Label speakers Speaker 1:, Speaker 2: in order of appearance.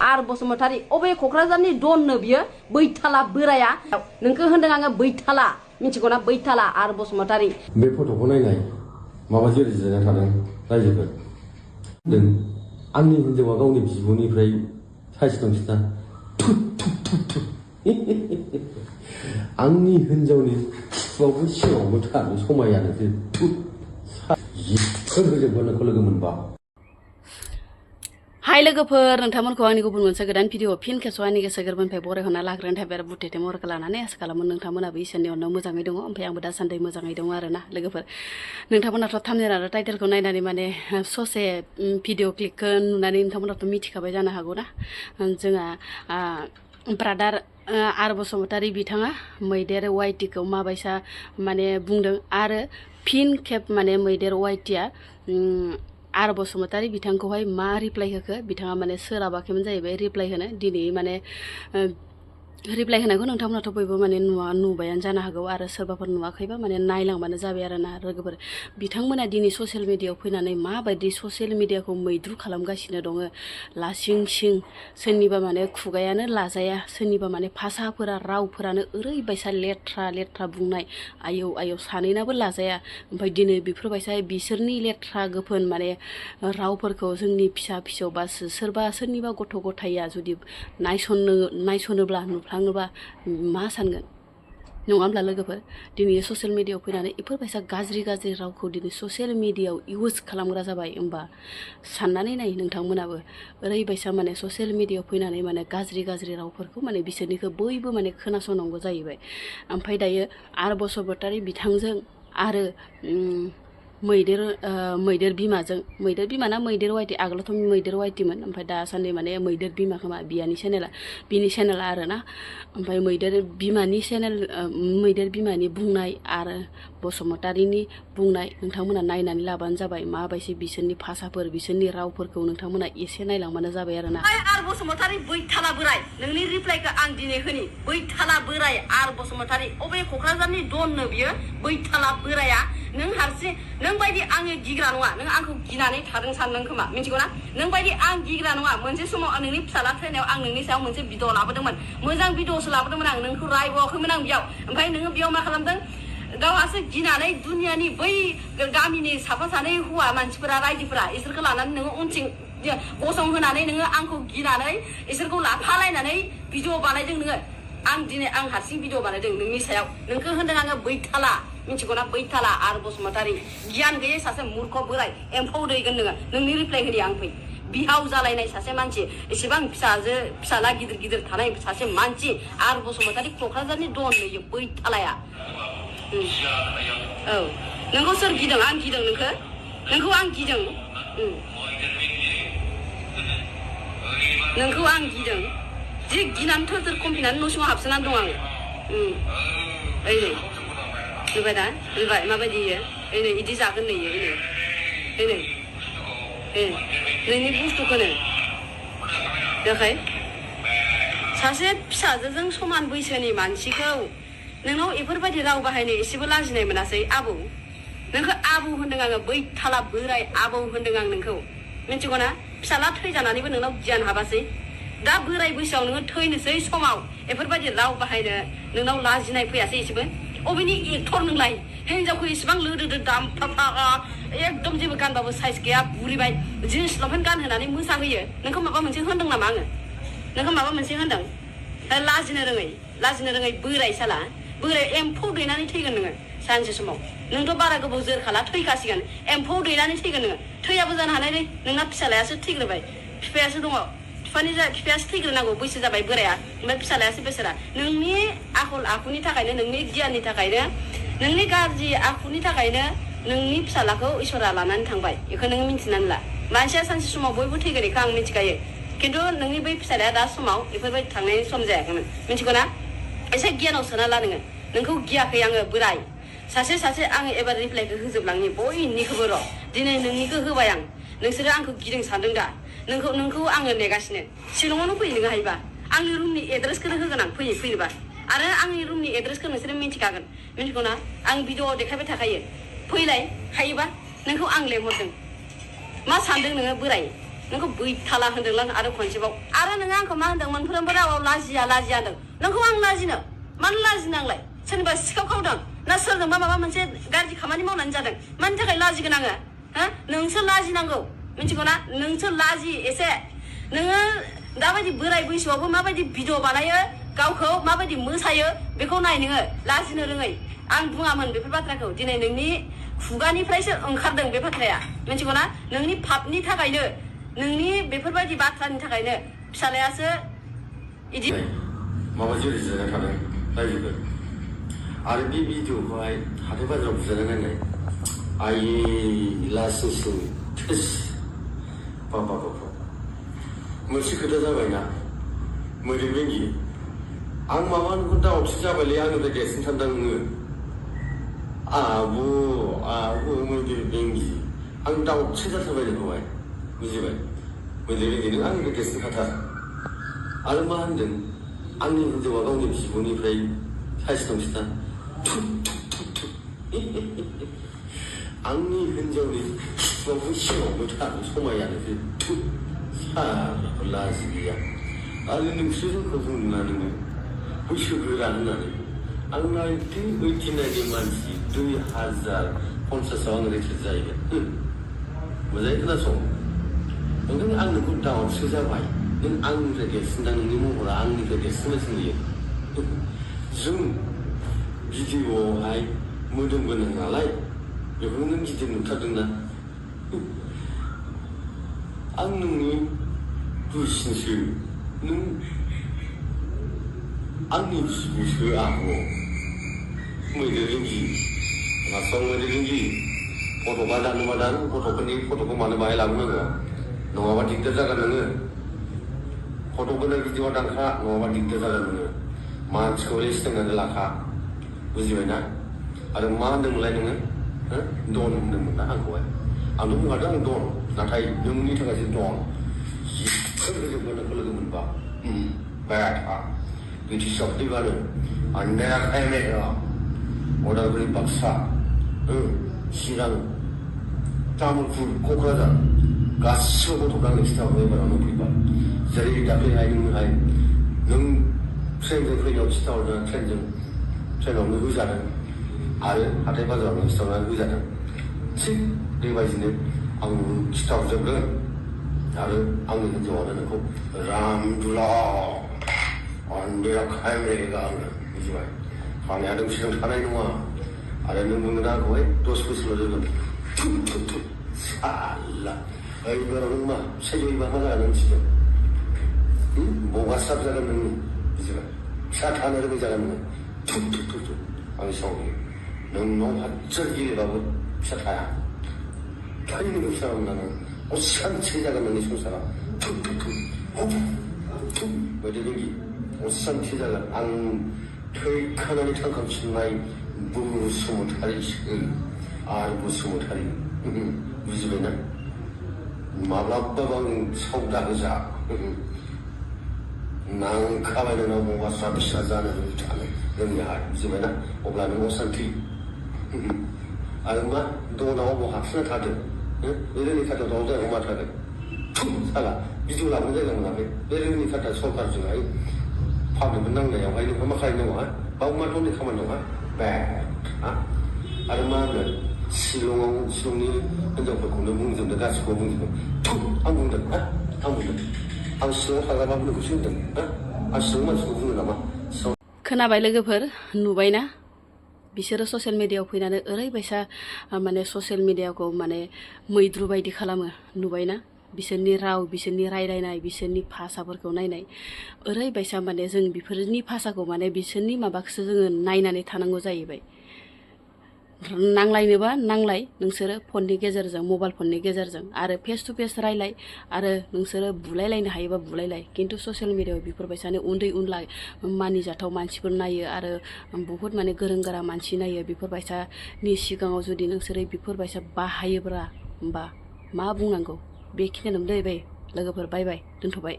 Speaker 1: आर बसुमतारी अबे कक्राझारनि दननो बियो बैथाला बोराया नोंखौ होनदों आङो बैथाला मिथिगौना बैथाला आर बसुमतारी
Speaker 2: बे फट'खौ नायनाय माबा जेरै जिरायना थादों रायजोफोर आंनि हिनजावा गावनि बिब'निफ्राय साइस दंसिना आंनि हिनजावनि खुगावबो सिगाङावबो थानो समायानो होजोबगोन नोंखौ लोगो मोनबा
Speaker 1: हाय लोगोफोर नोंथांमोनखौ आंनि गुबुन मोनसे गोदान भिडिअ फिन खेबस आंनि गोसो गोरबोनिफ्राय बरायहरना लाग्रोनो थाखाय बुथेथे महरखौ लानानै आसा खालामो नोंथांमोनाबो इसोरनि अननायाव मोजाङै दङ ओमफ्राय आंबो दासान्दि मोजाङै दङ आरोना लोगोफोर नोंथांमोनाथ' थाम्बनेल आरो टाइटेलखौ नायनानै माने ससे भिडिअ क्लिपखौ नुनानै नोंथांमोनाथ' मिथिखाबाय जानो हागौ ना जोंहा ब्रादार आर बसुमतारी बिथाङा मैदेर वाइटिखौ माबायसा माने बुंदों आरो फिन खेब माने मैदेर वाइटिया आर बसुमतारी बिथांखौहाय मा रिप्लाइ होखो बिथाङा माने सोलाबाखैमोन जाहैबाय रिप्लाइ होनो दिनै माने रिप्लाइ होनायखौ नोंथांमोनाथ' बयबो माने नुबायानो जानो हागौ आरो सोरबाफोर नुवाखैबा माने नायलांबानो जाबाय आरोना लोगोफोर बिथांमोना दिनै ससियेल मिडियायाव फैनानै माबायदि ससियेल मिडियाखौ मैद्रु खालामगासिनो दङ लासिं सिं सोरनिबा माने खुगायानो लाजाया सोरनिबा माने भाषाफोरा रावफोरानो ओरैबायसा लेथ्रा लेथ्रा बुंनाय आयौ आयौ सानैनाबो लाजाया ओमफ्राय दिनै बेफोरबायसा बिसोरनि लेथ्रा गोफोन माने रावफोरखौ जोंनि फिसा फिसौ बा सोरबा सोरनिबा गथ' गथाया जुदि नायसनोब्ला नुफ्लाङोबा मा सानगोन नङा होमब्ला लोगोफोर दिनै ससियेल मिडियायाव फैनानै बेफोरबायसा गाज्रि गाज्रि रावखौ दिनै ससियेल मिडियायाव इउज खालामग्रा जाबाय होमबा साननानै नाय नोंथांमोनाबो ओरैबायसा माने ससियेल मिडियायाव फैनानै माने गाज्रि गाज्रि रावफोरखौ माने बिसोरनिखौ बयबो माने खोनासंनांगौ जाहैबाय ओमफ्राय दायो आर बसुमतारी बिथांजों आरो मैदेर बिमा ना मैदेर वाइटि आगोलावथ' मैदेर वाइटिमोन ओमफ्राय दासान्दि माने मैदेर बिमा खोमा बिनि चेनेला आरोना ओमफ्राय मैदेर बिमानि बुंनाय आरो बसुमतारीनि बुंनाय नोंथांमोना नायनानै लाबानो जाबाय माबायदि बिसोरनि भाषाफोर बिसोरनि रावफोरखौ नोंथांमोना एसे नायलांबानो जाबाय आरोना आर बसुमतारी बैथाला बोराय नोंनि रिप्लाइखौ आं दिनै होनि बैथाला बोराय आर बसुमतारी अबे कक्राझारनि दननो बियो बैथाला बोराया नों हारसिं नों बायदि आङो गिग्रा नङा नों आंखौ गिनानै थादों सानदों खोमा मिथिगौ ना नों बायदि आं गिग्रा नङा मोनसे समाव नोंनि फिसाला थैनायाव आं नोंनि सायाव मोनसे भिडिअ लाबोदोंमोन मोजां भिडिअसो लाबोदोंमोन आं नोंखौ रायबावाखैमोन आं बेयाव ओमफ्राय नोङो बेयाव मा खालामदों गावहासो गिनानै दुनियानि बै गामिनि साफा सानै हौवा मानसिफोरा रायजोफोरा इसोरखौ लानानै नोङो उनथिं गसंहोनानै नोङो आंखौ गिनानै इसोरखौ लाफालायनानै भिडिअ बानायदों नोङो आं दिनै आं हारसिं भिडिअ बानायदों नोंनि सायाव नोंखौ होनदों आङो बैथाला मिथिगौना बैथाला आर बसुमतारी गियान गैयै सासे मूर्ख बोराय एम्फौ दैगोन नोङो नोंनि रिप्लाइ होदि आं फै बिहाव जालायनाय सासे मानसि एसेबां फिसाला गिदिर गिदिर थानाय सासे मानसि आर बसुमतारी कक्राझारनि दन नुयो बैथालाया औ नोंखौ सोर गिदों आं गिदों नोंखौ आं गिदों नोंखौ आं गिदों जि गिनानै थोर कमफिनानै न' सिङाव हाबसोनानै दं आङो ओइ नै नुबाय दा नुबाय माबायदि ओइ नै इदि जागोन नै नोंनि बुस्थुखौनो देखाय सासे फिसाजोजों समान बैसोनि मानसिखौ नोंनाव बेफोरबायदि राव बाहायनो एसेबो लाजिनाय मोनासै आबौ नोंखौ आबौ होनदों आङो बैथाला बोराय आबौ होनदों आं नोंखौ मिथिगौ ना फिसाला थैजानानैबो नोंनाव गियान हाबासै दा बोराय बैसोआव नोङो थैनोसै समाव बेफोरबायदि राव बाहायनो नोंनाव लाजिनाय फैयासै एसेबो अबेनि एक्टर नोंलाय हिनजावखौ इसेबां लोदोदो दामफा एकदम जेबो गानबाबो साइज गैया बुरिबाय जिन्स लंपेन्ट गानहोनानै मोसाहोयो नोंखौ माबा मोनसे होनदों नामा आङो नोंखौ माबा मोनसे होनदों लाजिनो रोङै बोराय साला बोराय एम्फौ दैनानै थैगोन नोङो सानसे समाव नोंथ' बारा गोबाव जोरखाला थैखासिगोन एम्फौ दैनानै थैगोन नोङो थैयाबो जानो हानाय दै नोंना फिसालायासो थैग्रोबाय बिफायासो दङ बिफायासो थैग्रोनांगौ बैसो जाबाय बोराया ओमफ्राय फिसालायासो बेसोरा नोंनि आखल आखुनि थाखायनो नोंनि गियाननि थाखायनो नोंनि गाज्रि आखुनि थाखायनो नोंनि फिसालाखौ इसोरा लानानै थांबाय बेखौ नोङो मिन्थिनानै ला मानसिया सानसे समाव बयबो थैगोन बेखौ आं मिथिखायो खिन्थु नोंनि बै फिसालाया दा समाव बेफोरबायदि थांनायनि सम जायाखैमोन मिथिगौ ना एसे गियानाव सोना ला नोंखौ गियाखै आङो बोराय सासे आङो एबार रिप्लाइखौ होजोबलांनि बयनिखौबो र' दिनै नोंनिखौ होबाय आं नोंसोरो आंखौ गिदों सानदों दा नोंखौ आङो नेगासिनो शिलंआवनो फैयो नोङो हायोबा आंनि रुमनि एड्रेसखौनो होगोन आं फैयोबा आरो आंनि रुमनि एड्रेसखौ नोंसोरो मिथिखागोन मिथिगौ ना आं भिडिअ देखायबाय थाखायो फैलाय हायोबा नोंखौ आं लेंहरदों मा सानदों नोङो बोराय नोंखौ बैथाला होनदोंलां आरो खनसेबाव आरो नोङो आंखौ मा होनदों मोनफ्रोमबो रावाव लाजिया लाजिया होनदों नोंखौ आं लाजिनो मानो लाजिनांलाय सोरनिबा सिखाव खावदों ना सोरजोंबा माबा मोनसे गाज्रि खामानि मावनानै जादों मानि थाखाय लाजिगोन आङो हा नोंसो लाजिनांगौ मिथिगौ ना नोंसो लाजि एसे नोङो दाबायदि बोराय बैसोआवबो माबायदि भिडिअ बानायो गावखौ माबायदि मोसायो बेखौ नाय नोङो लाजिनो रोङै आं बुङामोन बेफोर बाथ्राखौ दिनै नोंनि खुगानिफ्रायसो ओंखारदों बे बाथ्राया मिथिगौ ना नोंनि पापनि थाखायनो नोंनि बेफोरबायदि बाथ्रानि थाखायनो फिसालायासो इदि
Speaker 2: माबा जेरै जिरायना थादों रायजोफोर आरो बे भिडिअखौहाय हाथाय बाजाराव बुजायना नायनाय आयै लासिंसिं थोस बाबा मोनसे खोथा जाबायना मैदेर बेंगि आं माबा नोंखौ दावथि जाबायलै आंनिफ्राय देरसिन सानदां नोङो आब' मैदेर बेंगि आं दावथि जाथारबाय नोंखौहाय बुजिबाय मैदेर बेंगि नों आंनिफ्राय देरसिन खाथार आरो मा होनदों आंनि हिन्जावा गावनि बिब'निफ्राय साइस दंसिना आंनि हिन्जावनि बिफाखौ सिगाङावबो थानो समायानोसै लाजि गैया आरो नोंसोर जोंखौ बुंना नोङो बैसो गोरा होननानै आं 1989नि मानसि 2050 आं रिटायार जाहैगोन मोजाङै खोनासं ओंखायनो आं नोंखौ दाउटसो जाबाय नों आंनिफ्राय देरसिन दा नोंनि महरा आंनिफ्राय देरसिन मानसि नुयो जों भिडिअआवहाय मोदोम गोनां नालाय बेखौ नों गिदिर नुथारदोंना आं नोंनि दुइसिनसो नों आंनि बिब'सो आब' मैदेर बेंगि खोनासं मैदेर बेंगि फट'बा दानोबा दान गथ'फोरनि फट'खौ मानो बाहाय लाबोनांगौ नङाबा दिगदार जागोन नोङो फट' गोनां भिडिअ दानखा नङाबा दिगदार जागोन नोङो मानसिखौ लिस्टेंनानै लाखा बुजिबायना आरो मा होनदोंमोनलाय नोङो दन होनदोंमोन ना आंखौहाय आंथ' बुंखादों आं दन नाथाय नोंनि थाखायसो दन जिफोर लोगो मोनबा बेटा बिटिसिआव फैबानो अन्नाया खायमेरा उदालगुरि बाक्सा चिरां तामुलपुर क'क्राझार गासिबो गथ'फ्रा आंनि खिथाहरबाय एबारावनो फैबाय जेरै दाख्लैहाय नोंहाय नों ट्रेनजों फैनायाव खिथाहरदों ट्रेनावनो होजादों आरो हाथाय बाजारावनो खिथाहरनानै होजादों थिग बेबायदिनो आं खिथाहरजोबगोन आरो आंनि हिन्जावानो नोंखौ रामदुला अन्नाया खायमेरा आंनो बुजिबाय खानाया दोंसेजों थानाय नङा आरो नों बुंनो आंखौहाय 10 बोसोरल' जोगोन साला एबाराव नों मा फिसाय जायोबा मा जागोन नों मिथिगौ बगास्राब जागोन नों बुजिबाय फिसा थानो रोङै जागोन नोङो आंनि सावनि नोंनाव हाजार गेलेबाबो फिसा थाया थारैनो फिसा मोना नों असान्थि जागोन नोंनि संसारा बायदि बेंगि असान्थि जागोन आं थैखानानै थांखांफिननाय बसुमतारिसो आरो बसुमतारि बुजिबायना माब्लाबाबो आं सावदा होजा नांखाबाय नोंनाव बगास्रा फिसा जानो थानो रोङा बुजिबायना अब्ला नों असान्थि आरो मा दनाव अबाव हाबसोना थादों बे रोङि खाथियाव दाव जायगायाव मा थादों साला भिडिअ लाबोनो जायगा मोनाखै बे रोङि खाथिया सरकारजोंहाय पाब्लिकबो नांनायावहाय नोंहा मा खालामनांगौ हा बाव मा दंनि खामानि दं हा आरो मा होनो शिलंनि हिनजावफोरखौनो बुंजोबदों गासिखौबो बुंजोबदों आं बुंदों आं शिलंआव थाग्राबाबो नोंखौसो होनदों आं शिलं मानसिखौ बुङो नामा
Speaker 1: खोनाबाय लोगोफोर नुबायना बिसोरो ससियेल मिडियायाव फैनानै ओरैबायसा माने ससियेल मिडियाखौ माने मैद्रु बायदि खालामो नुबायना बिसोरनि राव बिसोरनि रायलायनाय बिसोरनि भाषाफोरखौ नायनाय ओरैबायसा माने जों बेफोरनि भाषाखौ माने बिसोरनि माबाखौसो जोङो नायनानै थानांगौ जाहैबाय नांलायनोबा नांलाय नोंसोरो फननि गेजेरजों मबाइल फननि गेजेरजों आरो फेस टु फेस रायलाय आरो नोंसोरो बुलायलायनो हायोबा बुलायलाय खिन्थु ससियेल मिडियायाव बेफोरबायसानो उन्दै उनला मानिजाथाव मानसिफोर नायो आरो बुहुत माने गोरों गोरा मानसि नायो बेफोरबायसानि सिगाङाव जुदि नोंसोरो बेफोरबायसा बाहायोब्ला होमबा मा बुंनांगौ बेखिनियानो दै लोगोफोर बाय बाय दोनथ'बाय